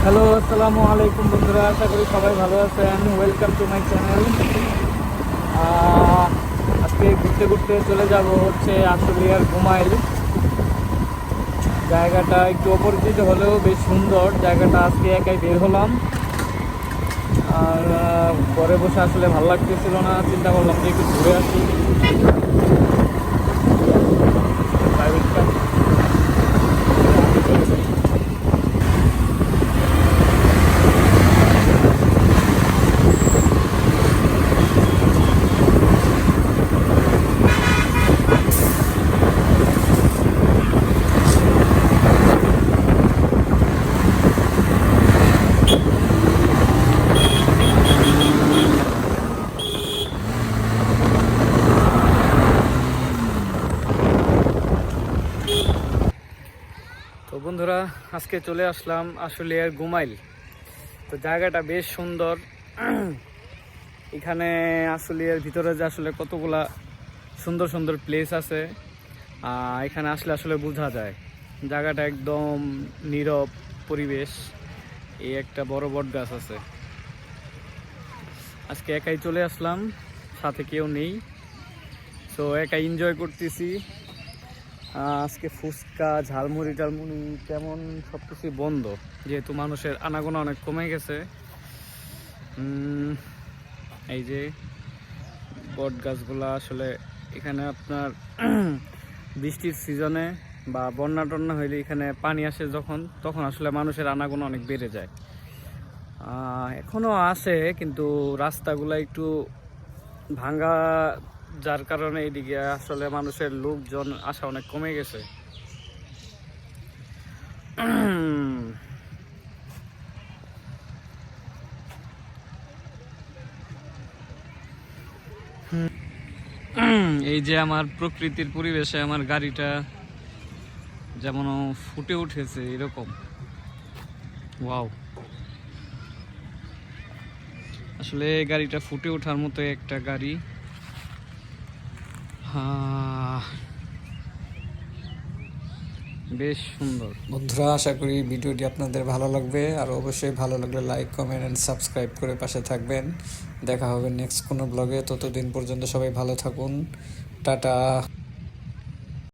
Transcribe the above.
Hello, আসসালামু আলাইকুম বন্ধুরা, আশা করি সবাই ভালো আছেন। Welcome to my channel. আজকে ঘুরতে ঘুরতে চলে যাব হচ্ছে আশুলিয়ার ঘুমাইল। জায়গাটা একটু অপরিচিত হলেও বেশ সুন্দর জায়গাটা। আজকে একাই বের হলাম, আর ঘরে বসে আসলে ভালো লাগতেছিল না, চিন্তা করলাম যে একটু ঘুরে আসি। Private car. তো বন্ধুরা, আজকে চলে আসলাম আশুলিয়ার ঘুমাইল। তো জায়গাটা বেশ সুন্দর। এখানে আশুলিয়ার ভিতরে যে আসলে কতগুলা সুন্দর সুন্দর প্লেস আছে, এখানে আসলে আসলে বোঝা যায়। জায়গাটা একদম নীরব পরিবেশ। এই একটা বড় বট গাছ আছে। আজকে একাই চলে আসলাম, সাথে কেউ নেই। তো একাই এনজয় করতেছি। আজকে ফুচকা ঝালমুড়ি টালমুড়ি তেমন সব কিছুই বন্ধ, যেহেতু মানুষের আনাগোনা অনেক কমে গেছে। এই যে বট গাছগুলা আসলে এখানে আপনার বৃষ্টির সিজনে বা বন্যা টন্যা হইলে এখানে পানি আসে যখন, তখন আসলে মানুষের আনাগোনা অনেক বেড়ে যায়। এখনও আসে, কিন্তু রাস্তাগুলো একটু ভাঙ্গা, যার কারণে এইদিকে আসলে মানুষের লোকজন আসা অনেক কমে গেছে। এই যে আমার প্রকৃতির পরিবেশে আমার গাড়িটা যেমন ফুটে উঠেছে এরকম। ওয়াও, আসলে এই গাড়িটা ফুটে ওঠার মতো একটা গাড়ি। বেশ সুন্দর। বন্ধুরা, আশা করি ভিডিওটি আপনাদের ভালো লাগবে, আর অবশ্যই ভালো লাগলে লাইক, কমেন্ট এন্ড সাবস্ক্রাইব করে পাশে থাকবেন। দেখা হবে নেক্সট কোনো ব্লগে। ততদিন পর্যন্ত সবাই ভালো থাকুন। টাটা।